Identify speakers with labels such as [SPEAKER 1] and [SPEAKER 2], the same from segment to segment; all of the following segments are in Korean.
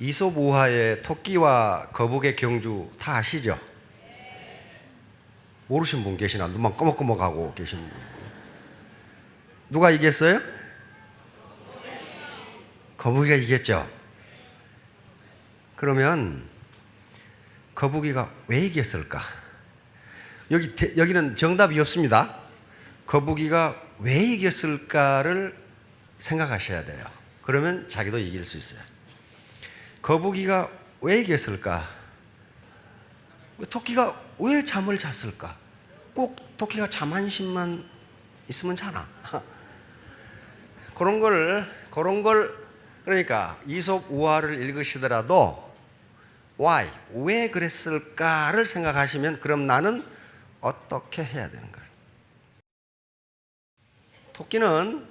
[SPEAKER 1] 이솝 우화의 토끼와 거북의 경주 다 아시죠? 모르신 분 계시나? 눈만 꺼먹꺼먹하고 계신 분. 누가 이겼어요? 거북이가 이겼죠? 그러면 거북이가 왜 이겼을까? 여기는 정답이 없습니다. 거북이가 왜 이겼을까를 생각하셔야 돼요. 그러면 자기도 이길 수 있어요. 거북이가 왜 이겼을까? 토끼가 왜 잠을 잤을까? 꼭 토끼가 잠 한심만 있으면 자나? 그런 걸 그러니까 이솝 우화를 읽으시더라도 why, 왜 그랬을까를 생각하시면 그럼 나는 어떻게 해야 되는 거예요? 토끼는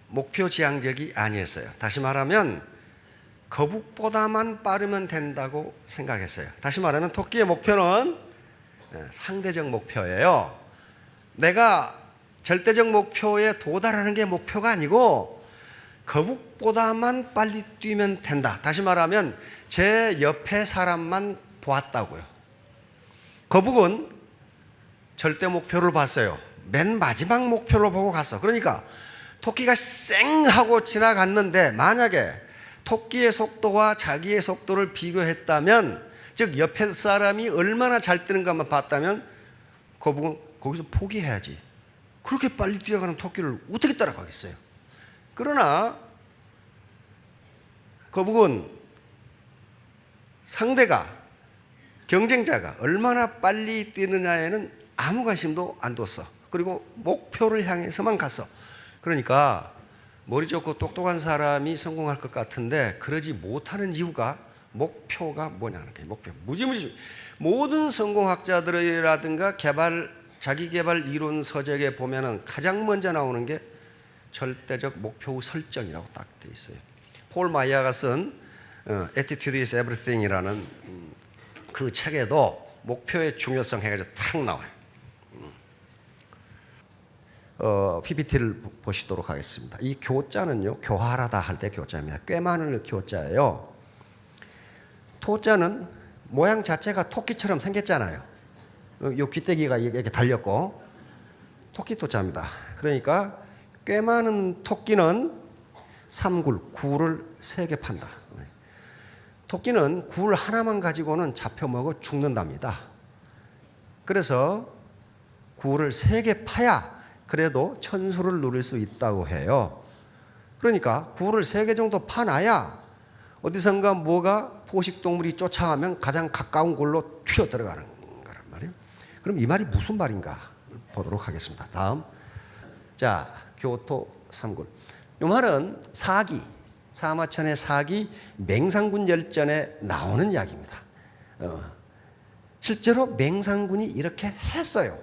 [SPEAKER 1] 목표 지향적이 아니었어요. 다시 말하면 거북보다만 빠르면 된다고 생각했어요. 다시 말하면 토끼의 목표는 상대적 목표예요. 내가 절대적 목표에 도달하는 게 목표가 아니고 거북보다만 빨리 뛰면 된다. 다시 말하면 제 옆에 사람만 보았다고요. 거북은 절대 목표를 봤어요. 맨 마지막 목표를 보고 갔어. 그러니까 토끼가 쌩 하고 지나갔는데 만약에 토끼의 속도와 자기의 속도를 비교했다면, 즉 옆에 사람이 얼마나 잘 뛰는가만 봤다면 거북은 거기서 포기해야지. 그렇게 빨리 뛰어가는 토끼를 어떻게 따라가겠어요? 그러나 거북은 상대가, 경쟁자가 얼마나 빨리 뛰느냐에는 아무 관심도 안 뒀어. 그리고 목표를 향해서만 갔어. 그러니까 머리 좋고 똑똑한 사람이 성공할 것 같은데 그러지 못하는 이유가 목표가 뭐냐는 거예요. 목표. 무지무지 모든 성공학자들이라든가 자기개발 이론 서적에 보면은 가장 먼저 나오는 게 절대적 목표 설정이라고 딱 돼 있어요. 폴 마이어가 쓴 Attitude is Everything이라는 그 책에도 목표의 중요성 해가지고 탁 나와요. PPT를 보시도록 하겠습니다. 이 교자는요, 교활하다 할 때 교자입니다. 꽤 많은 교자예요. 토자는 모양 자체가 토끼처럼 생겼잖아요. 요 귀때기가 이렇게 달렸고 토끼 토자입니다. 그러니까 꽤 많은 토끼는 굴을 3개 판다. 토끼는 굴 하나만 가지고는 잡혀먹어 죽는답니다. 그래서 굴을 3개 파야 그래도 천수를 누릴 수 있다고 해요. 그러니까 굴을 3개 정도 파놔야 어디선가 뭐가 포식동물이 쫓아가면 가장 가까운 굴로 튀어 들어가는 거란 말이에요. 그럼 이 말이 무슨 말인가 보도록 하겠습니다. 다음. 자, 교토 3굴. 이 말은 사마천의 사기 맹상군 열전에 나오는 이야기입니다. 실제로 맹상군이 이렇게 했어요.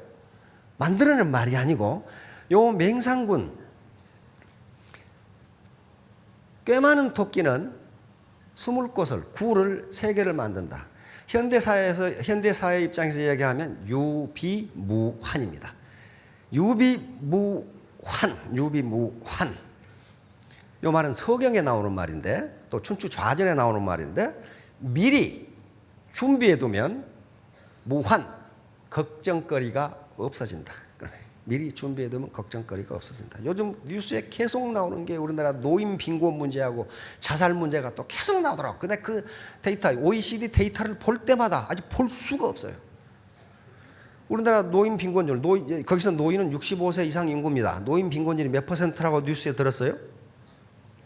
[SPEAKER 1] 만들어낸 말이 아니고 요 맹상군, 꽤 많은 토끼는 숨을 곳을, 굴을 3개를 만든다. 현대사회 입장에서 이야기하면 유비무환입니다. 유비무환. 요 말은 서경에 나오는 말인데 또 춘추 좌전에 나오는 말인데 미리 준비해두면 무환, 걱정거리가 없어진다. 미리 준비해두면 걱정거리가 없어진다. 요즘 뉴스에 계속 나오는 게 우리나라 노인 빈곤 문제하고 자살 문제가 또 계속 나오더라고요. 근데 그 데이터, OECD 데이터를 볼 때마다 아주 볼 수가 없어요. 우리나라 노인 빈곤율, 거기서 노인은 65세 이상 인구입니다. 노인 빈곤율이 몇 %라고 뉴스에 들었어요?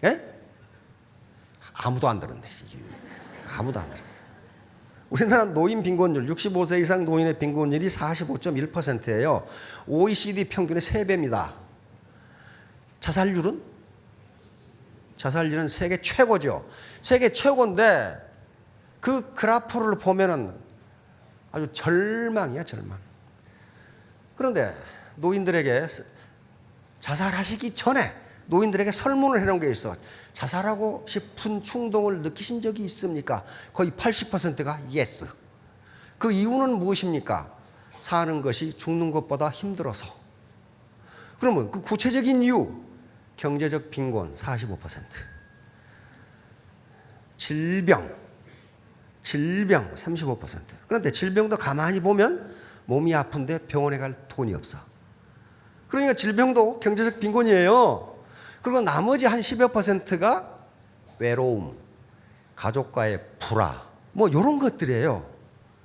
[SPEAKER 1] 예? 아무도 안 들었네. 아무도 안 들었어요. 우리나라 노인 빈곤율, 65세 이상 노인의 빈곤율이 45.1%예요. OECD 평균의 3배입니다. 자살률은 세계 최고죠. 세계 최고인데 그 그래프를 보면은 아주 절망이야, 절망. 그런데 노인들에게 자살하시기 전에 노인들에게 설문을 해놓은 게 있어. 자살하고 싶은 충동을 느끼신 적이 있습니까? 거의 80%가 yes. 그 이유는 무엇입니까? 사는 것이 죽는 것보다 힘들어서. 그러면 그 구체적인 이유, 경제적 빈곤 45%, 질병 35%. 그런데 질병도 가만히 보면 몸이 아픈데 병원에 갈 돈이 없어. 그러니까 질병도 경제적 빈곤이에요. 그리고 나머지 한 10여 %가 외로움, 가족과의 불화, 뭐 이런 것들이에요.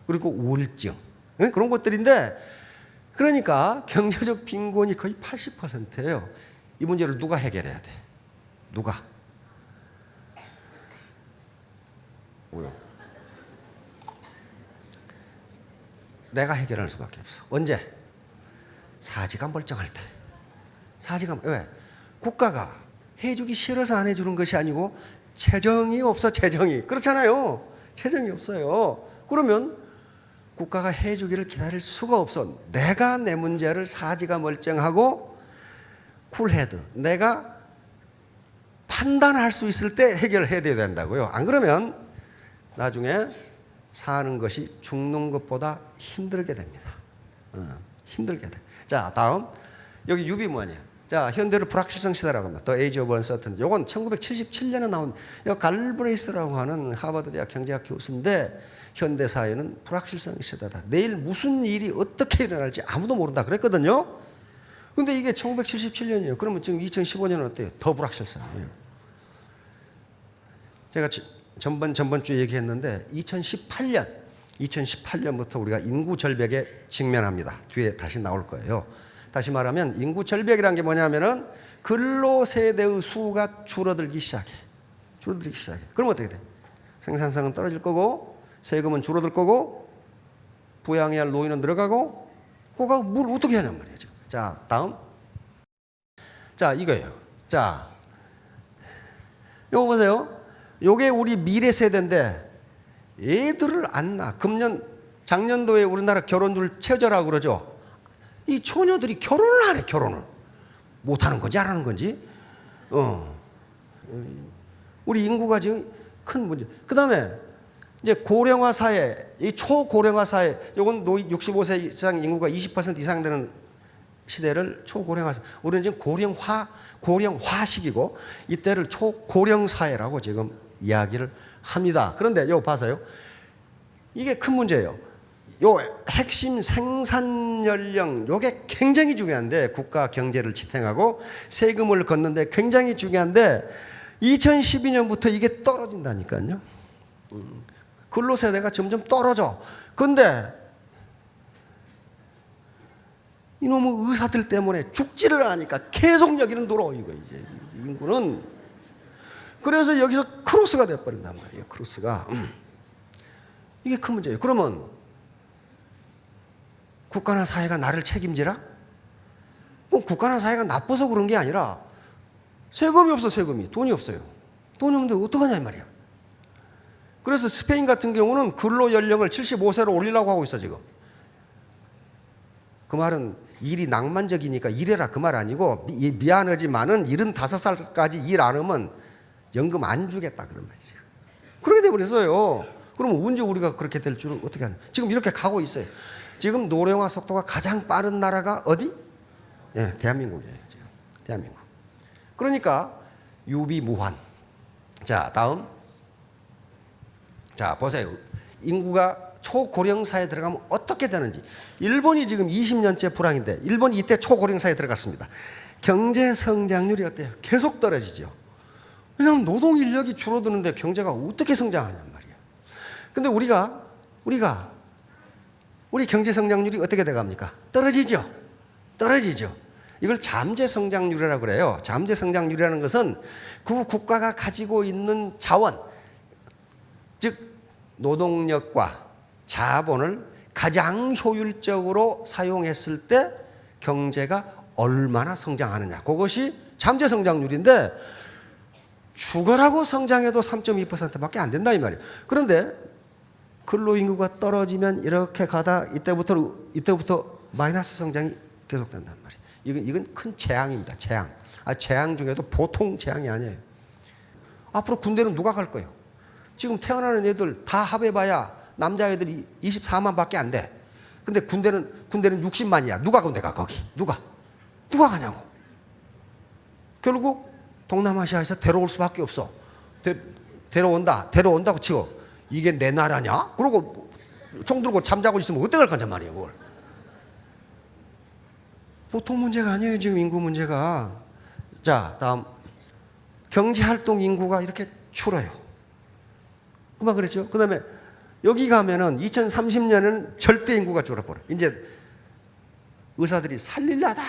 [SPEAKER 1] 그리고 우울증, 그런 것들인데, 그러니까 경제적 빈곤이 거의 80%예요. 이 문제를 누가 해결해야 돼? 누가? 뭐요? 내가 해결할 수밖에 없어. 언제? 사지가 멀쩡할 때. 사지가 왜? 국가가 해주기 싫어서 안 해주는 것이 아니고 재정이 없어. 재정이 그렇잖아요. 재정이 없어요. 그러면 국가가 해주기를 기다릴 수가 없어. 내가 내 문제를 사지가 멀쩡하고 쿨헤드, 내가 판단할 수 있을 때 해결해야 된다고요. 안 그러면 나중에 사는 것이 죽는 것보다 힘들게 됩니다. 힘들게 돼. 자, 다음 여기 유비무환이에요. 자, 현대를 불확실성 시대라고 합니다. The Age of Uncertainty. 이건 1977년에 나온 갈브레이스라고 하는 하버드 대학 경제학 교수인데, 현대 사회는 불확실성 시대다. 내일 무슨 일이 어떻게 일어날지 아무도 모른다 그랬거든요. 근데 이게 1977년이에요. 그러면 지금 2015년은 어때요? 더 불확실성이에요. 제가 전번 주에 얘기했는데 2018년부터 우리가 인구 절벽에 직면합니다. 뒤에 다시 나올 거예요. 다시 말하면 인구 절벽이라는 게 뭐냐면은 근로 세대의 수가 줄어들기 시작해. 그럼 어떻게 돼? 생산성은 떨어질 거고, 세금은 줄어들 거고, 부양해야 할 노인은 늘어가고, 그거 뭘 어떻게 하냔 말이죠. 자, 다음. 자, 이거예요. 자, 요거 보세요. 요게 우리 미래 세대인데 애들을 안 낳아. 작년도에 우리나라 결혼율 최저라고 그러죠. 이 처녀들이 결혼을 안 해. 결혼을 못하는 건지 안 하는 건지. 우리 인구가 지금 큰 문제. 그 다음에 이제 고령화 사회, 이 초고령화 사회, 요건 65세 이상 인구가 20% 이상 되는 시대를 초고령화, 우리는 지금 고령화 시기고, 이때를 초고령 사회라고 지금 이야기를 합니다. 그런데 요 봐서요. 이게 큰 문제예요. 요 핵심 생산 연령, 요게 굉장히 중요한데, 국가 경제를 지탱하고 세금을 걷는데 굉장히 중요한데, 2012년부터 이게 떨어진다니까요. 근로세대가 점점 떨어져. 근데 이놈의 의사들 때문에 죽지를 않으니까 계속 여기는 돌아오, 이거 이제 인구는. 그래서 여기서 크로스가 돼버린단 말이에요. 크로스가. 이게 큰 문제예요. 그러면 국가나 사회가 나를 책임지라? 그럼 국가나 사회가 나빠서 그런 게 아니라 세금이 없어. 세금이. 돈이 없어요. 돈이 없는데 어떡하냐 이 말이야. 그래서 스페인 같은 경우는 근로 연령을 75세로 올리려고 하고 있어 지금. 그 말은 일이 낭만적이니까 일해라 그 말 아니고, 미안하지만은 75살까지 일 안 하면 연금 안 주겠다 그런 말이죠. 그렇게 돼버렸어요. 그러면 언제 우리가 그렇게 될 줄을 어떻게 하냐. 지금 이렇게 가고 있어요. 지금 노령화 속도가 가장 빠른 나라가 어디? 예, 대한민국이에요. 지금 대한민국. 그러니까 유비무환. 자, 다음. 자, 보세요. 인구가 초고령사에 들어가면 어떻게 되는지. 일본이 지금 20년째 불황인데, 일본이 이때 초고령사에 들어갔습니다. 경제 성장률이 어때요? 계속 떨어지죠. 왜냐하면 노동 인력이 줄어드는데 경제가 어떻게 성장하냔 말이에요. 근데 우리 경제 성장률이 어떻게 돼갑니까? 떨어지죠. 이걸 잠재 성장률이라고 그래요. 잠재 성장률이라는 것은 그 국가가 가지고 있는 자원, 즉 노동력과 자본을 가장 효율적으로 사용했을 때 경제가 얼마나 성장하느냐, 그것이 잠재 성장률인데, 죽어라고 성장해도 3.2%밖에 안 된다 이 말이에요. 그런데 근로인구가 떨어지면 이렇게 가다 이때부터 마이너스 성장이 계속된단 말이에요. 이건 큰 재앙입니다. 재앙 중에도 보통 재앙이 아니에요. 앞으로 군대는 누가 갈 거예요? 지금 태어나는 애들 다 합해봐야 남자애들이 24만밖에 안 돼. 근데 군대는 60만이야. 누가 군대 가 거기? 누가 가냐고. 결국 동남아시아에서 데려올 수밖에 없어. 데려온다고 치고 이게 내 나라냐? 그러고 총 들고 잠자고 있으면 어떡할 거냐 말이에요. 그걸. 보통 문제가 아니에요. 지금 인구 문제가. 자, 다음 경제활동 인구가 이렇게 줄어요. 그만 그랬죠. 그 다음에 여기 가면은 2030년에는 절대 인구가 줄어버려. 이제 의사들이 살리려다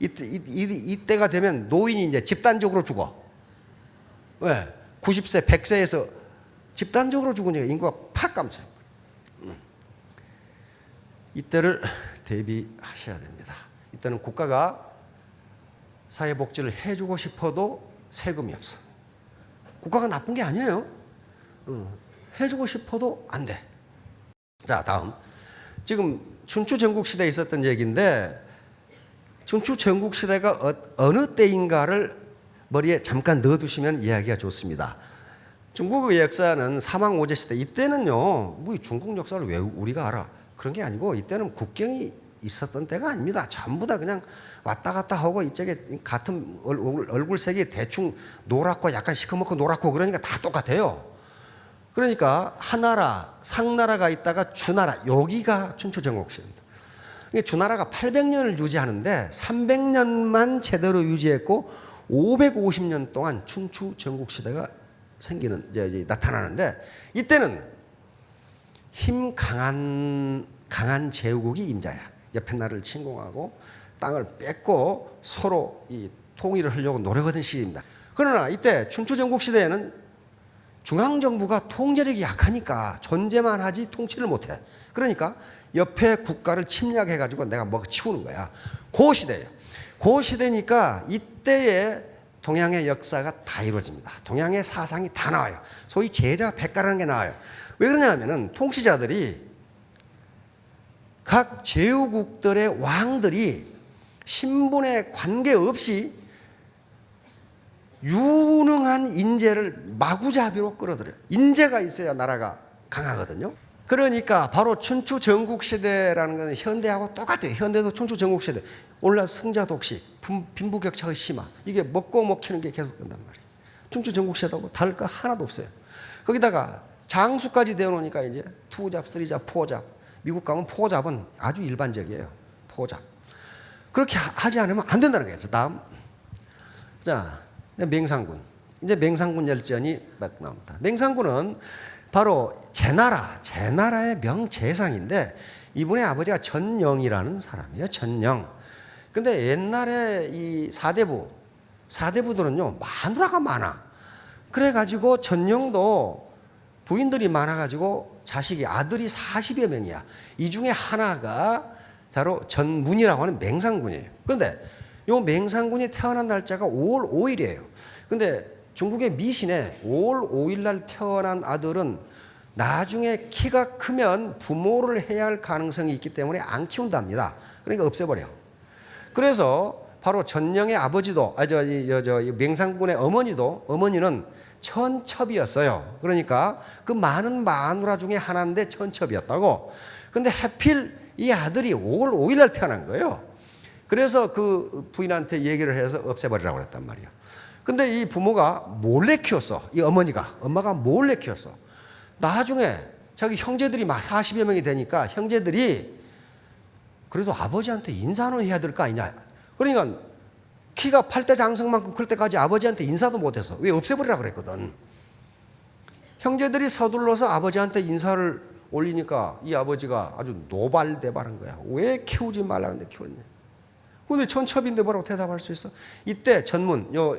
[SPEAKER 1] 이때가 되면 노인이 이제 집단적으로 죽어. 왜? 90세, 100세에서 집단적으로 죽으니까 인구가 팍 감소해. 이때를 대비하셔야 됩니다. 이때는 국가가 사회복지를 해주고 싶어도 세금이 없어. 국가가 나쁜 게 아니에요. 해주고 싶어도 안 돼. 자, 다음. 지금 춘추 전국시대에 있었던 얘기인데 춘추 전국시대가 어느 때인가를 머리에 잠깐 넣어두시면 이야기가 좋습니다. 중국의 역사는 사망오제 시대, 이때는요, 뭐 중국 역사를 왜 우리가 알아? 그런 게 아니고 이때는 국경이 있었던 때가 아닙니다. 전부 다 그냥 왔다 갔다 하고 이쪽에 같은 얼굴색이 대충 노랗고 약간 시커멓고 노랗고 그러니까 다 똑같아요. 그러니까 하나라, 상나라가 있다가 주나라, 여기가 춘추 전국시대입니다. 주나라가 800년을 유지하는데 300년만 제대로 유지했고 550년 동안 춘추 전국시대가 이제 나타나는데 이때는 힘 강한 제후국이 임자야. 옆에 나라를 침공하고 땅을 뺏고 서로 이 통일을 하려고 노력하던 시기입니다. 그러나 이때 춘추 전국시대에는 중앙정부가 통제력이 약하니까 존재만 하지 통치를 못해. 그러니까 옆에 국가를 침략해가지고 내가 먹어치우는 거야. 그 시대예요. 그 시대니까 이때에 동양의 역사가 다 이루어집니다. 동양의 사상이 다 나와요. 소위 제자 백가라는 게 나와요. 왜 그러냐면은 통치자들이 각 제후국들의 왕들이 신분에 관계없이 유능한 인재를 마구잡이로 끌어들여요. 인재가 있어야 나라가 강하거든요. 그러니까 바로 춘추 전국시대라는 것은 현대하고 똑같아요. 현대도 춘추 전국시대. 오늘날 승자독식, 빈부격차의 심화, 이게 먹고 먹히는 게 계속 된단 말이에요. 춘추 전국시대하고 다를 거 하나도 없어요. 거기다가 장수까지 되어놓으니까 이제 투잡, 쓰리잡, 포잡. 미국 가면 포잡은 아주 일반적이에요. 포잡. 그렇게 하지 않으면 안 된다는 거예요. 다음. 자, 맹상군. 이제 맹상군 열전이 딱 나옵니다. 맹상군은 바로 제나라의 명재상인데 이분의 아버지가 전영이라는 사람이에요. 전영. 근데 옛날에 이 사대부들은요, 마누라가 많아. 그래가지고 전영도 부인들이 많아가지고 아들이 40여 명이야. 이 중에 하나가 바로 전문이라고 하는 맹상군이에요. 그런데 이 맹상군이 태어난 날짜가 5월 5일이에요. 근데 중국의 미신에 5월 5일 날 태어난 아들은 나중에 키가 크면 부모를 해야 할 가능성이 있기 때문에 안 키운답니다. 그러니까 없애버려. 그래서 바로 전영의 아버지도, 맹상군의 어머니는 천첩이었어요. 그러니까 그 많은 마누라 중에 하나인데 천첩이었다고. 근데 하필 이 아들이 5월 5일 날 태어난 거예요. 그래서 그 부인한테 얘기를 해서 없애버리라고 그랬단 말이에요. 근데 이 부모가 몰래 키웠어. 이 엄마가 몰래 키웠어. 나중에 자기 형제들이 막 40여 명이 되니까 형제들이 그래도 아버지한테 인사는 해야 될 거 아니냐. 그러니까 키가 8대 장성만큼 클 때까지 아버지한테 인사도 못했어. 왜? 없애버리라고 그랬거든. 형제들이 서둘러서 아버지한테 인사를 올리니까 이 아버지가 아주 노발대발한 거야. 왜 키우지 말라는데 키웠냐. 근데 천첩인데 뭐라고 대답할 수 있어? 이때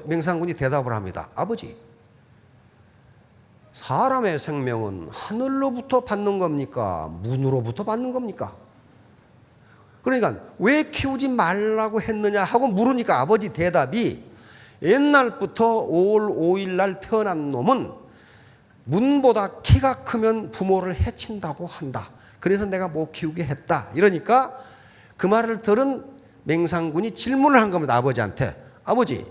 [SPEAKER 1] 맹상군이 대답을 합니다. 아버지, 사람의 생명은 하늘로부터 받는 겁니까? 문으로부터 받는 겁니까? 그러니까 왜 키우지 말라고 했느냐 하고 물으니까 아버지 대답이 옛날부터 5월 5일 날 태어난 놈은 문보다 키가 크면 부모를 해친다고 한다. 그래서 내가 못 키우게 했다. 이러니까 그 말을 들은 맹상군이 질문을 한 겁니다. 아버지한테. 아버지,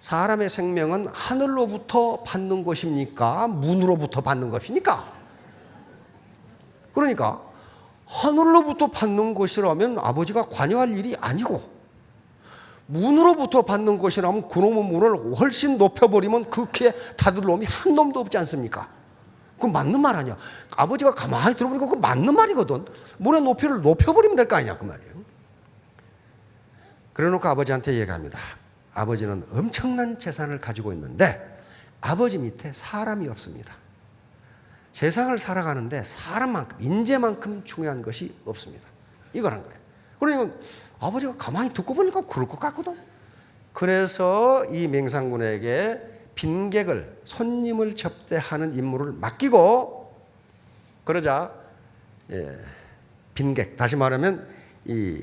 [SPEAKER 1] 사람의 생명은 하늘로부터 받는 것입니까? 문으로부터 받는 것입니까? 그러니까 하늘로부터 받는 것이라면 아버지가 관여할 일이 아니고 문으로부터 받는 것이라면 그놈의 문을 훨씬 높여버리면 그 키에 닫을 놈이 한 놈도 없지 않습니까? 그건 맞는 말 아니야. 아버지가 가만히 들어보니까 그건 맞는 말이거든. 문의 높이를 높여버리면 될 거 아니야, 그 말이에요. 그래 놓고 아버지한테 얘기합니다. 아버지는 엄청난 재산을 가지고 있는데 아버지 밑에 사람이 없습니다. 세상을 살아가는데 사람만큼, 인재만큼 중요한 것이 없습니다. 이거란 거예요. 그러니까 아버지가 가만히 듣고 보니까 그럴 것 같거든. 그래서 이 맹상군에게 빈객을, 손님을 접대하는 임무를 맡기고, 그러자 빈객, 다시 말하면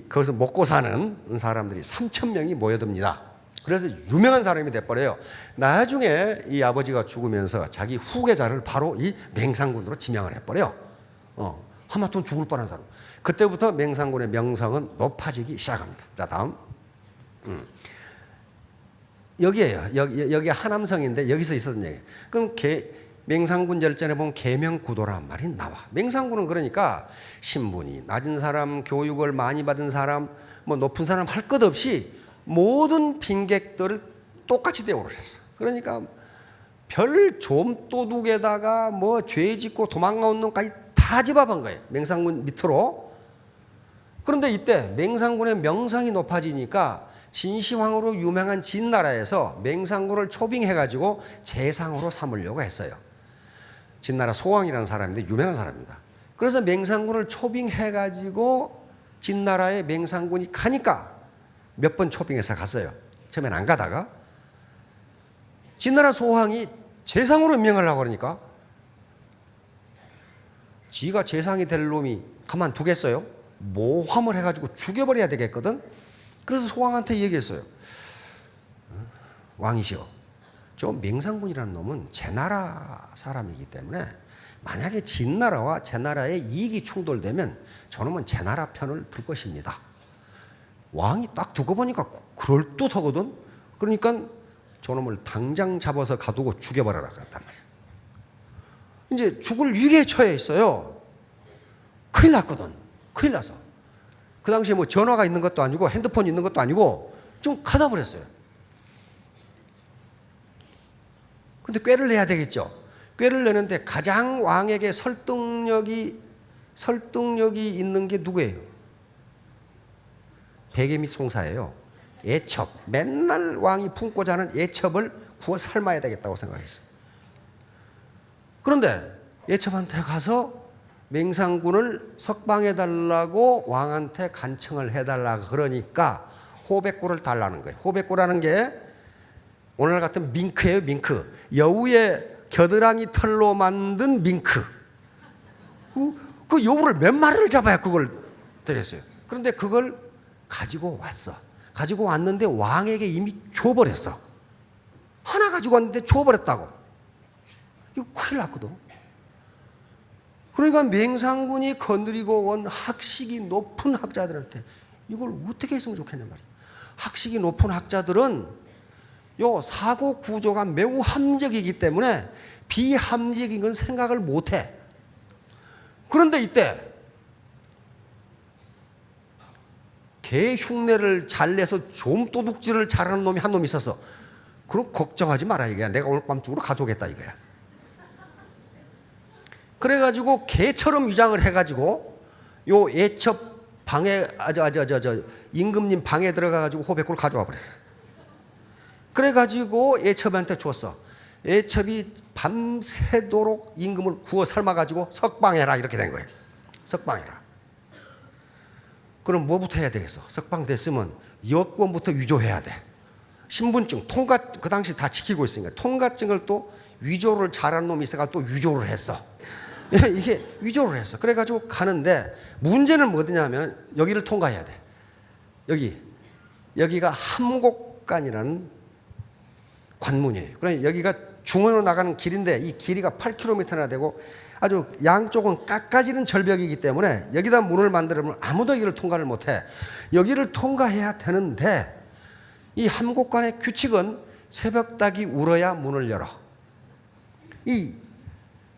[SPEAKER 1] 거기서 먹고 사는 사람들이 3,000명이 모여듭니다. 그래서 유명한 사람이 돼버려요. 나중에 이 아버지가 죽으면서 자기 후계자를 바로 이 맹상군으로 지명을 해버려요. 하마터면 죽을 뻔한 사람. 그때부터 맹상군의 명성은 높아지기 시작합니다. 자, 다음. 여기에요. 여기 하남성인데 여기서 있었던 얘기. 그럼 맹상군 절전에 보면 계명구도란 말이 나와. 맹상군은 그러니까 신분이 낮은 사람, 교육을 많이 받은 사람, 뭐 높은 사람 할 것 없이 모든 빈객들을 똑같이 대우를 했어. 그러니까 별 좀도둑에다가 뭐 죄 짓고 도망가온 놈까지 다 집어본 거예요. 맹상군 밑으로. 그런데 이때 맹상군의 명성이 높아지니까 진시황으로 유명한 진나라에서 맹상군을 초빙해가지고 재상으로 삼으려고 했어요. 진나라 소왕이라는 사람인데 유명한 사람입니다. 그래서 맹상군을 초빙해가지고 진나라에 맹상군이 가니까 몇 번 초빙해서 갔어요. 처음엔 안 가다가 진나라 소왕이 재상으로 임명하려고 그러니까 지가 재상이 될 놈이 가만두겠어요? 모함을 해가지고 죽여버려야 되겠거든. 그래서 소왕한테 얘기했어요. 왕이시여, 저 맹상군이라는 놈은 제 나라 사람이기 때문에 만약에 진나라와 제 나라의 이익이 충돌되면 저놈은 제 나라 편을 들 것입니다. 왕이 딱 두고 보니까 그럴듯하거든. 그러니까 저놈을 당장 잡아서 가두고 죽여버려라 그랬단 말이에요. 이제 죽을 위기에 처해 있어요. 큰일 났거든. 큰일 나서. 그 당시에 뭐 전화가 있는 것도 아니고 핸드폰이 있는 것도 아니고 좀 가둬버렸어요. 근데 꾀를 내야 되겠죠. 꾀를 내는데 가장 왕에게 설득력이 있는 게 누구예요? 베개 및 송사예요. 애첩. 맨날 왕이 품고 자는 애첩을 구워 삶아야 되겠다고 생각했어요. 그런데 애첩한테 가서 맹상군을 석방해달라고 왕한테 간청을 해달라고 그러니까 호백고를 달라는 거예요. 호백고라는 게 오늘 같은 밍크예요. 밍크. 여우의 겨드랑이 털로 만든 밍크. 그 여우를 몇 마리를 잡아야 그걸 드렸어요. 그런데 그걸 가지고 왔어. 가지고 왔는데 왕에게 이미 줘버렸어. 하나 가지고 왔는데 줘버렸다고. 이거 큰일 났거든. 그러니까 맹상군이 거느리고 온 학식이 높은 학자들한테 이걸 어떻게 했으면 좋겠냔 말이야. 학식이 높은 학자들은 요 사고 구조가 매우 함정이기 때문에 비함정인 건 생각을 못해. 그런데 이때 개 흉내를 잘 내서 좀 도둑질을 잘하는 놈이 한 놈 있었어. 그럼 걱정하지 마라 이거야. 내가 오늘 밤중으로 가져오겠다 이거야. 그래가지고 개처럼 위장을 해가지고 요 애첩 방에 임금님 방에 들어가가지고 호백구를 가져와 버렸어. 그래가지고 애첩한테 줬어. 애첩이 밤새도록 임금을 구워 삶아가지고 석방해라 이렇게 된 거예요. 석방해라. 그럼 뭐부터 해야 되겠어? 석방됐으면 여권부터 위조해야 돼. 신분증, 통과 그 당시 다 지키고 있으니까 통과증을 또 위조를 잘하는 놈이 있어가 또 위조를 했어. 이게 위조를 했어. 그래가지고 가는데 문제는 뭐냐면 여기를 통과해야 돼. 여기가 함곡관이라는 관문이에요. 그러니까 여기가 중원으로 나가는 길인데 이 길이가 8km나 되고 아주 양쪽은 깎아지는 절벽이기 때문에 여기다 문을 만들면 아무도 여기를 통과를 못해. 여기를 통과해야 되는데 이 함곡관의 규칙은 새벽닭이 울어야 문을 열어.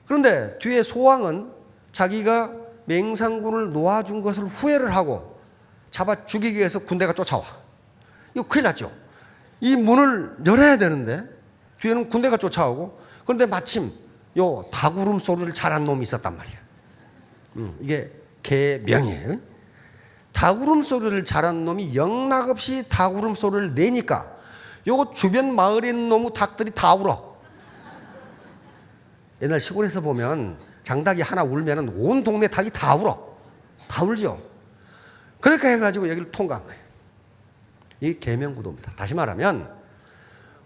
[SPEAKER 1] 그런데 뒤에 소왕은 자기가 맹상군을 놓아준 것을 후회를 하고 잡아 죽이기 위해서 군대가 쫓아와. 이거 큰일 났죠. 이 문을 열어야 되는데 뒤에는 군대가 쫓아오고, 그런데 마침 요 닭울음 소리를 잘한 놈이 있었단 말이야. 이게 계명이에요. 닭울음 소리를 잘한 놈이 영락없이 닭울음 소리를 내니까 요 주변 마을에 있는 놈의 닭들이 다 울어. 옛날 시골에서 보면 장닭이 하나 울면은 온 동네 닭이 다 울어. 다 울죠. 그렇게 해가지고 여기를 통과한 거예요. 이게 계명구도입니다. 다시 말하면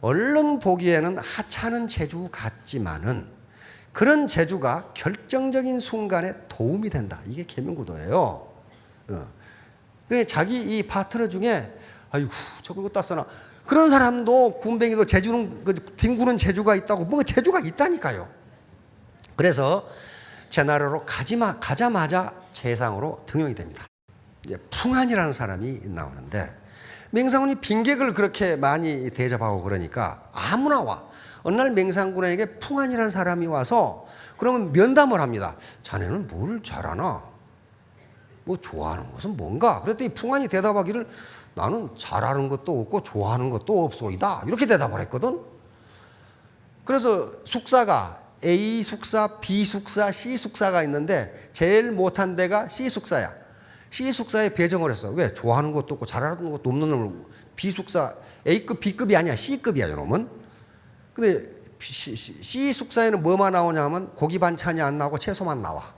[SPEAKER 1] 얼른 보기에는 하찮은 재주 같지만은 그런 재주가 결정적인 순간에 도움이 된다. 이게 계명구도예요. 그러니까 자기 이 파트너 중에 아이고 저걸 갖다 써나, 그런 사람도 군뱅이도 재주는, 뒹구는 재주가 있다고, 뭔가 재주가 있다니까요. 그래서 제나라로 가자마자 재상으로 등용이 됩니다. 이제 풍한이라는 사람이 나오는데, 맹상군이 빈객을 그렇게 많이 대접하고 그러니까 아무나 와. 어느 날 맹상군에게 풍한이라는 사람이 와서 그러면 면담을 합니다. 자네는 뭘 잘하나? 뭐 좋아하는 것은 뭔가? 그랬더니 풍한이 대답하기를 나는 잘하는 것도 없고 좋아하는 것도 없소이다. 이렇게 대답을 했거든. 그래서 숙사가 A 숙사, B 숙사, C 숙사가 있는데 제일 못한 데가 C 숙사야. C 숙사에 배정을 했어. 왜? 좋아하는 것도 없고 잘하는 것도 없는 놈을 B 숙사, A급, B급이 아니야. C급이야, 이놈은. 근데 C 숙사에는 뭐만 나오냐면 고기 반찬이 안 나오고 채소만 나와.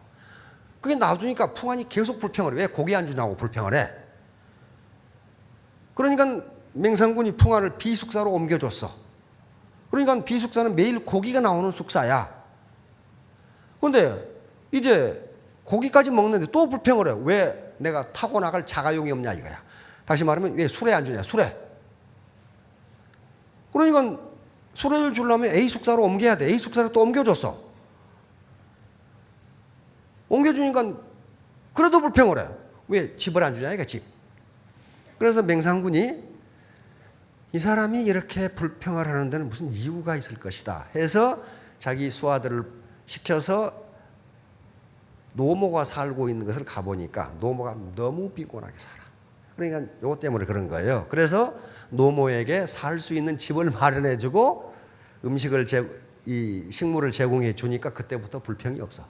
[SPEAKER 1] 그게 놔두니까 풍한이 계속 불평을 해. 왜 고기 안 주냐고 불평을 해. 그러니까 맹상군이 풍한을 B 숙사로 옮겨줬어. 그러니까 B 숙사는 매일 고기가 나오는 숙사야. 그런데 이제 고기까지 먹는데 또 불평을 해. 왜 내가 타고 나갈 자가용이 없냐 이거야. 다시 말하면 왜 수레 안 주냐, 수레. 그러니까 수레를 주려면 A 숙사로 옮겨야 돼. A 숙사로 또 옮겨줬어. 옮겨주니까 그래도 불평을 해. 왜 집을 안 주냐 이거, 집. 그래서 맹상군이 이 사람이 이렇게 불평을 하는 데는 무슨 이유가 있을 것이다 해서 자기 수하들을 시켜서 노모가 살고 있는 것을 가보니까 노모가 너무 빈곤하게 살아. 그러니까 요거 때문에 그런 거예요. 그래서 노모에게 살 수 있는 집을 마련해주고 음식을 이 식물을 제공해 주니까 그때부터 불평이 없어.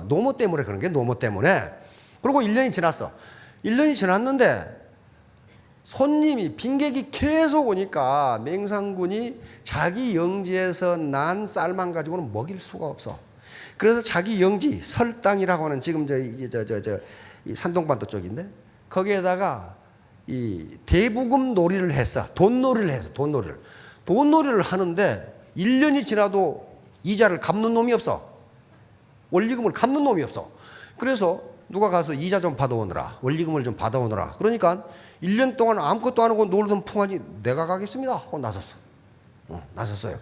[SPEAKER 1] 노모 때문에 그런 게, 노모 때문에. 그리고 1년이 지났어. 1년이 지났는데 손님이, 빈객이 계속 오니까 맹상군이 자기 영지에서 난 쌀만 가지고는 먹일 수가 없어. 그래서 자기 영지 설당이라고 하는, 지금 이 산동반도 쪽인데 거기에다가 이 대부금 놀이를 했어. 돈놀이를 했어. 돈놀이를 하는데 1년이 지나도 이자를 갚는 놈이 없어. 원리금을 갚는 놈이 없어. 그래서 누가 가서 이자 좀 받아오느라, 원리금을 좀 받아오느라. 그러니까 1년 동안 아무것도 안 하고 놀던 풍한이 내가 가겠습니다 하고 나섰어요.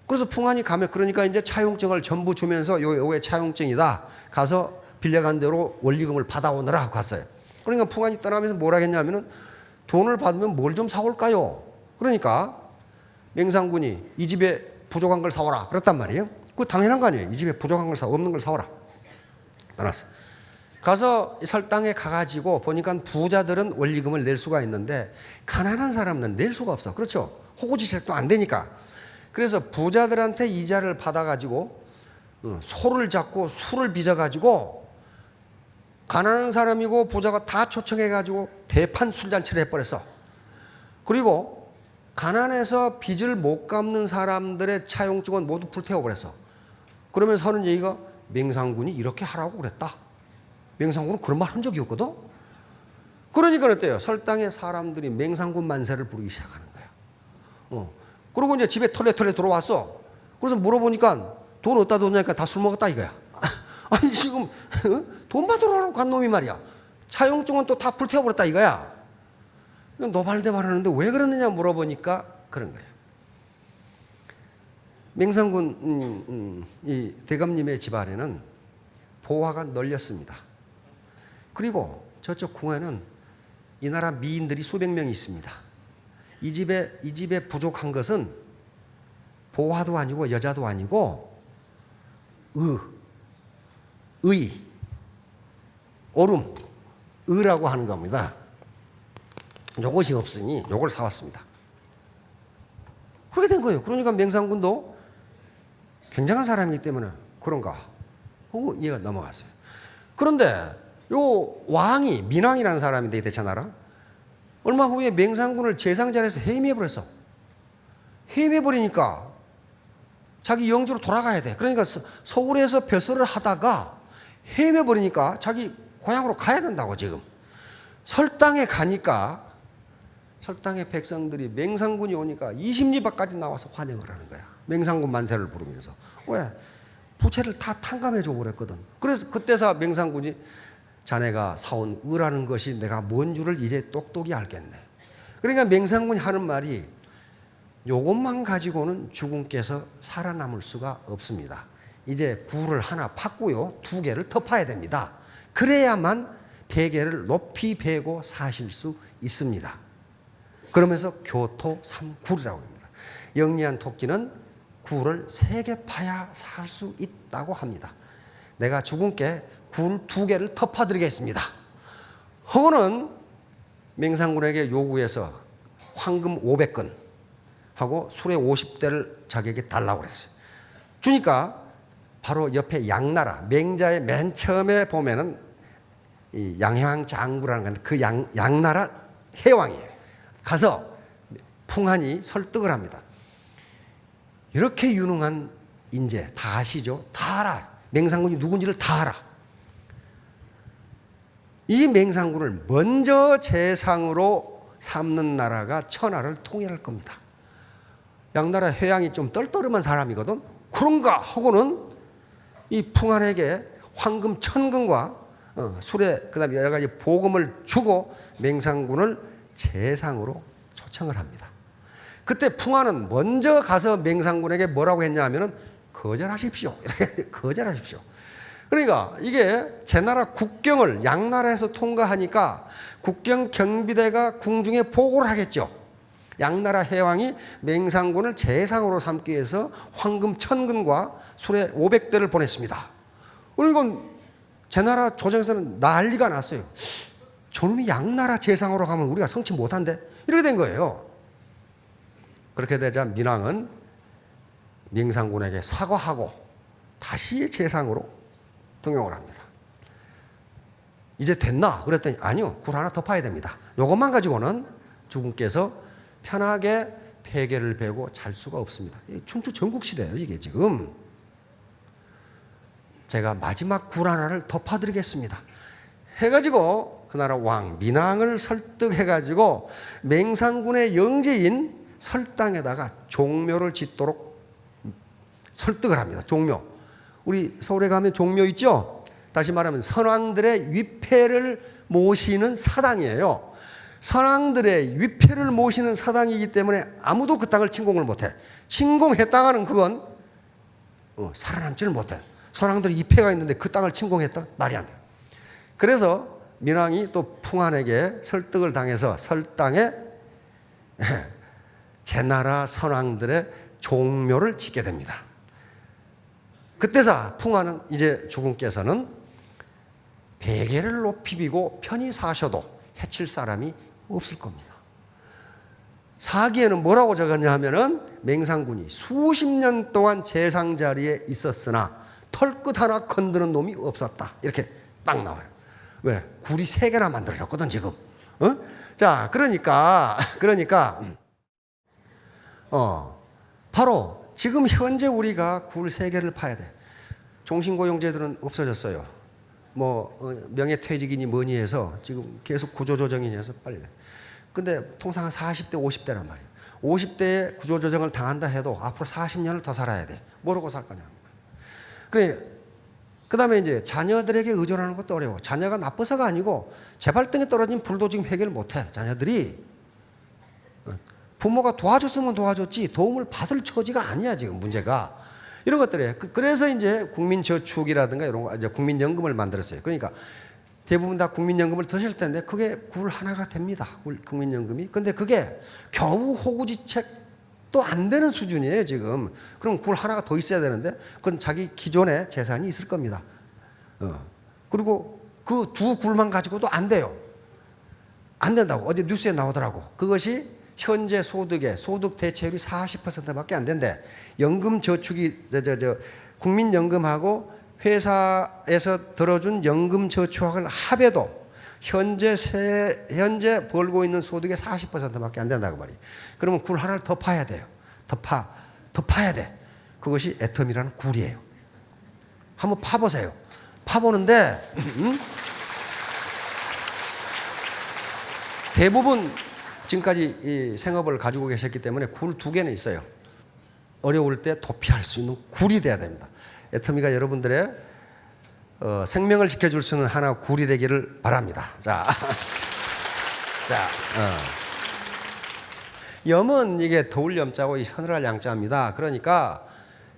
[SPEAKER 1] 그래서 풍한이 가면, 그러니까 이제 차용증을 전부 주면서 요게 차용증이다. 가서 빌려간 대로 원리금을 받아오느라 하고 갔어요. 그러니까 풍한이 떠나면서 뭐라 했냐면은 돈을 받으면 뭘 좀 사올까요? 그러니까 맹상군이 이 집에 부족한 걸 사오라 그랬단 말이에요. 그거 당연한 거 아니에요. 이 집에 부족한 걸 없는 걸 사오라. 떠났어. 가서 설당에 가가지고 보니까 부자들은 원리금을 낼 수가 있는데 가난한 사람은 낼 수가 없어. 그렇죠? 호구지색도 안 되니까. 그래서 부자들한테 이자를 받아가지고 소를 잡고 술을 빚어가지고 가난한 사람이고 부자가 다 초청해가지고 대판 술잔치를 해버렸어. 그리고 가난해서 빚을 못 갚는 사람들의 차용증은 모두 불태워버렸어. 그러면서 하는 얘기가 맹상군이 이렇게 하라고 그랬다. 맹상군은 그런 말 한 적이 없거든. 그러니까 어때요? 설당의 사람들이 맹상군 만세를 부르기 시작하는 거야. 그리고 이제 집에 털레 들어왔어. 그래서 물어보니까 돈 어디다 뒀냐니까 다 술 먹었다 이거야. 아니 지금 돈 받으러 간 놈이 말이야. 차용증은 또 다 불태워버렸다 이거야. 노발대발 하는데 왜 그러느냐 물어보니까 그런 거예요. 맹상군 이 대감님의 집안에는 보화가 널렸습니다. 그리고 저쪽 궁에는 이 나라 미인들이 수백 명이 있습니다. 이 집에 부족한 것은 보화도 아니고 여자도 아니고 오름, 의라고 하는 겁니다. 요것이 없으니 요걸 사왔습니다. 그렇게 된 거예요. 그러니까 맹상군도 굉장한 사람이기 때문에 그런가 하고 이해가 넘어갔어요. 그런데 요 왕이 민왕이라는 사람인데 이 대차나라 얼마 후에 맹상군을 제상자리에서 해임해버렸어. 해임해버리니까 자기 영주로 돌아가야 돼. 그러니까 서울에서 벼슬을 하다가 해임해버리니까 자기 고향으로 가야 된다고 지금. 설당에 가니까 설당의 백성들이 맹상군이 오니까 20리 밖까지 나와서 환영을 하는 거야. 맹상군 만세를 부르면서. 왜? 부채를 다 탕감해 줘버렸거든. 그래서 그때서 맹상군이 자네가 사온 의라는 것이 내가 뭔 줄을 이제 똑똑히 알겠네. 그러니까 맹상군이 하는 말이 요것만 가지고는 주군께서 살아남을 수가 없습니다. 이제 굴을 하나 팠고요. 2개를 더 파야 됩니다. 그래야만 베개를 높이 베고 사실 수 있습니다. 그러면서 교토 3굴이라고 합니다. 영리한 토끼는 굴을 3개 파야 살 수 있다고 합니다. 내가 주군께 굴 2개를 더 파드리겠습니다. 허거는 맹상군에게 요구해서 황금 500근 하고 수레 50대를 자기에게 달라고 그랬어요. 주니까 바로 옆에 양나라, 맹자의 맨 처음에 보면은 이 양해왕 장구라는 건데 그 양나라 해왕이에요. 가서 풍한이 설득을 합니다. 이렇게 유능한 인재 다 아시죠? 다 알아. 맹상군이 누군지를 다 알아. 이 맹상군을 먼저 재상으로 삼는 나라가 천하를 통일할 겁니다. 양나라 회양이 좀 떨떠름한 사람이거든. 그런가 하고는 이 풍한에게 황금 1000근과 수레 그다음에 여러 가지 보금을 주고 맹상군을 재상으로 초청을 합니다. 그때 풍한은 먼저 가서 맹상군에게 뭐라고 했냐 하면은 거절하십시오. 이렇게 거절하십시오. 그러니까 이게 제 나라 국경을 양나라에서 통과하니까 국경 경비대가 궁중에 보고를 하겠죠. 양나라 해왕이 맹상군을 재상으로 삼기 위해서 황금 1000근과 수레 500대를 보냈습니다. 그러니까 제 나라 조정에서는 난리가 났어요. 저놈이 양나라 재상으로 가면 우리가 성치 못한데? 이렇게 된 거예요. 그렇게 되자 민왕은 맹상군에게 사과하고 다시 재상으로 등용을 합니다. 이제 됐나? 그랬더니 아니요. 굴 하나 더 파야 됩니다. 이것만 가지고는 주군께서 편하게 베개를 베고 잘 수가 없습니다. 춘추 전국시대예요 이게 지금. 제가 마지막 굴 하나를 더 파드리겠습니다. 해가지고 그 나라 왕 민왕을 설득해가지고 맹상군의 영제인 설당에다가 종묘를 짓도록 설득을 합니다. 종묘. 우리 서울에 가면 종묘 있죠? 다시 말하면 선왕들의 위패를 모시는 사당이에요. 선왕들의 위패를 모시는 사당이기 때문에 아무도 그 땅을 침공을 못해. 침공했다가는 그건 살아남지를 못해. 선왕들의 위패가 있는데 그 땅을 침공했다? 말이 안 돼요. 그래서 민왕이 또 풍한에게 설득을 당해서 설당에 제나라 선왕들의 종묘를 짓게 됩니다. 그때서 풍한은 이제 주군께서는 베개를 높이 비고 편히 사셔도 해칠 사람이 없을 겁니다. 사기에는 뭐라고 적었냐 하면은 맹상군이 수십 년 동안 재상 자리에 있었으나 털끝 하나 건드는 놈이 없었다. 이렇게 딱 나와요. 왜? 굴이 3개나 만들어졌거든 지금. 자, 그러니까 바로 지금 현재 우리가 굴 3개를 파야 돼. 종신고용제들은 없어졌어요. 명예퇴직이니 뭐니 해서 지금 계속 구조조정이니 해서 빨리. 근데 통상 한 40대, 50대란 말이에요. 50대에 구조조정을 당한다 해도 앞으로 40년을 더 살아야 돼. 뭐라고 살 거냐. 그 다음에 이제 자녀들에게 의존하는 것도 어려워. 자녀가 나빠서가 아니고 재발등에 떨어진 불도 지금 해결 못 해. 자녀들이. 부모가 도와줬으면 도와줬지 도움을 받을 처지가 아니야 지금 문제가. 이런 것들이에요. 그래서 이제 국민저축이라든가 이런 거, 이제 국민연금을 만들었어요. 그러니까 대부분 다 국민연금을 드실 텐데 그게 굴 하나가 됩니다. 국민연금이. 근데 그게 겨우 호구지책도 안 되는 수준이에요 지금. 그럼 굴 하나가 더 있어야 되는데 그건 자기 기존의 재산이 있을 겁니다. 그리고 그 2굴만 가지고도 안 돼요. 안 된다고 어디 뉴스에 나오더라고. 그것이 현재 소득의 소득 대체율이 40%밖에 안 된대. 연금 저축이 국민연금하고 회사에서 들어준 연금 저축을 합해도 현재 벌고 있는 소득의 40%밖에 안 된다고 말이에요. 그러면 굴 하나를 더 파야 돼요. 더 파야 돼. 그것이 애텀이라는 굴이에요. 한번 파보세요. 파보는데 대부분 지금까지 이 생업을 가지고 계셨기 때문에 굴 2개는 있어요. 어려울 때 도피할 수 있는 굴이 돼야 됩니다. 애터미가 여러분들의 생명을 지켜줄 수 있는 하나 굴이 되기를 바랍니다. 자, 염은 이게 더울 염자고 이 서늘할 양자입니다. 그러니까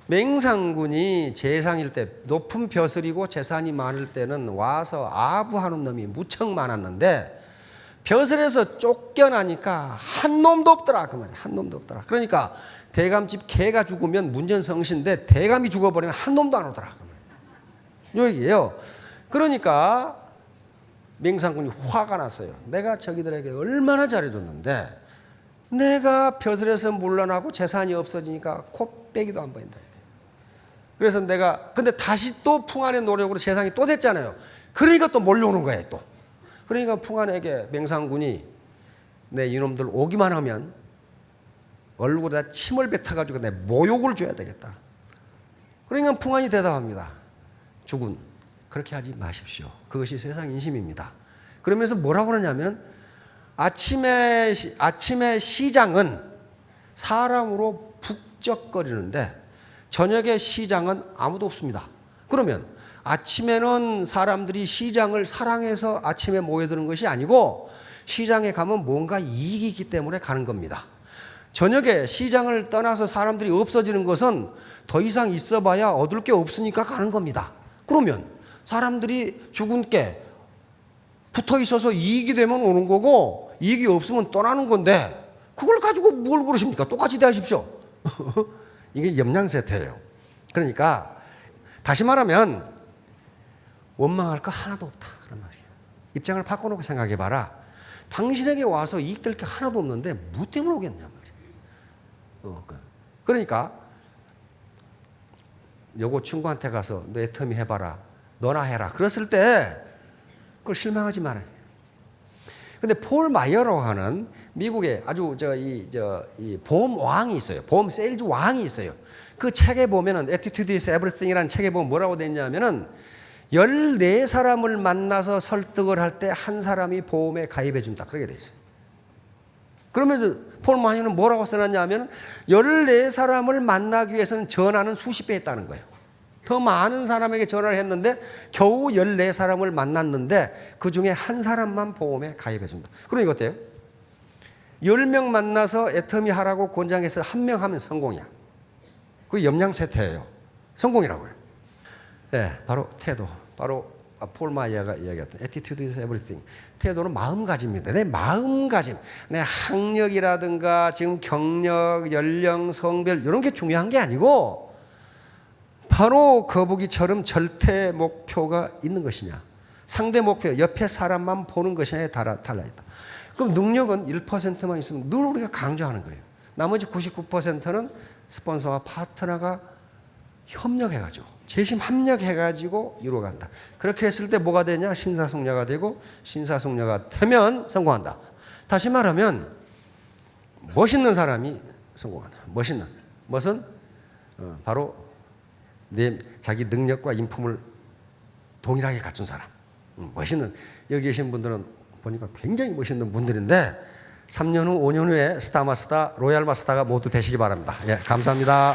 [SPEAKER 1] 맹상군이 재상일 때 높은 벼슬이고 재산이 많을 때는 와서 아부하는 놈이 무척 많았는데 벼슬에서 쫓겨나니까 한 놈도 없더라 그 말이야. 한 놈도 없더라. 그러니까 대감집 개가 죽으면 문전성시인데 대감이 죽어버리면 한 놈도 안 오더라 그 말이야. 요 얘기예요. 그러니까 맹상군이 화가 났어요. 내가 저기들에게 얼마나 잘해줬는데 내가 벼슬에서 물러나고 재산이 없어지니까 코빼기도 안 보인다. 그래서 내가 근데 다시 또 풍안의 노력으로 재산이 또 됐잖아요. 그러니까 또 몰려오는 거예요 또. 그러니까 풍안에게 맹상군이 내 이놈들 오기만 하면 얼굴에다 침을 뱉어가지고 내 모욕을 줘야 되겠다. 그러니까 풍안이 대답합니다. 주군 그렇게 하지 마십시오. 그것이 세상 인심입니다. 그러면서 뭐라고 그러냐면 아침에 시장은 사람으로 북적거리는데 저녁에 시장은 아무도 없습니다. 그러면 아침에는 사람들이 시장을 사랑해서 아침에 모여드는 것이 아니고 시장에 가면 뭔가 이익이 있기 때문에 가는 겁니다. 저녁에 시장을 떠나서 사람들이 없어지는 것은 더 이상 있어봐야 얻을 게 없으니까 가는 겁니다. 그러면 사람들이 주군께 붙어 있어서 이익이 되면 오는 거고 이익이 없으면 떠나는 건데 그걸 가지고 뭘 그러십니까? 똑같이 대하십시오. 이게 염량세태예요. 그러니까 다시 말하면 원망할 거 하나도 없다 그런 말이에요. 입장을 바꿔놓고 생각해봐라. 당신에게 와서 이익될 게 하나도 없는데 뭐 때문에 오겠냐 말이에요. 그러니까 요거 친구한테 가서 너 애터미 해봐라. 너나 해라. 그랬을 때 그걸 실망하지 말아요. 근데 폴 마이어라고 하는 미국의 아주 이 보험 왕이 있어요. 보험 세일즈 왕이 있어요. 그 책에 보면은 Attitude is Everything이라는 책에 보면 뭐라고 돼 있냐면은 14사람을 만나서 설득을 할 때 한 사람이 보험에 가입해 준다. 그렇게 돼 있어요. 그러면서 폴 마이어는 뭐라고 써놨냐면 14사람을 만나기 위해서는 전화는 수십 배 했다는 거예요. 더 많은 사람에게 전화를 했는데 겨우 14사람을 만났는데 그중에 한 사람만 보험에 가입해 준다. 그러니까 어때요? 10명 만나서 애터미 하라고 권장해서 한 명 하면 성공이야. 그게 염량세태예요. 성공이라고요. 네, 바로 태도. 바로 폴 마이어가 이야기했던 Attitude is everything. 태도는 마음가짐입니다. 내 마음가짐, 내 학력이라든가 지금 경력, 연령, 성별 이런 게 중요한 게 아니고 바로 거북이처럼 절대 목표가 있는 것이냐, 상대 목표, 옆에 사람만 보는 것이냐에 달라있다. 그럼 능력은 1%만 있으면 늘 우리가 강조하는 거예요. 나머지 99%는 스폰서와 파트너가 협력해가지고 재심 합력해가지고 이루어간다. 그렇게 했을 때 뭐가 되냐? 신사숙녀가 되고 신사숙녀가 되면 성공한다. 다시 말하면 멋있는 사람이 성공한다. 멋있는 멋은 바로 내 자기 능력과 인품을 동일하게 갖춘 사람. 멋있는 여기 계신 분들은 보니까 굉장히 멋있는 분들인데 3년 후 5년 후에 스타마스터 로얄마스터가 모두 되시기 바랍니다. 예, 감사합니다.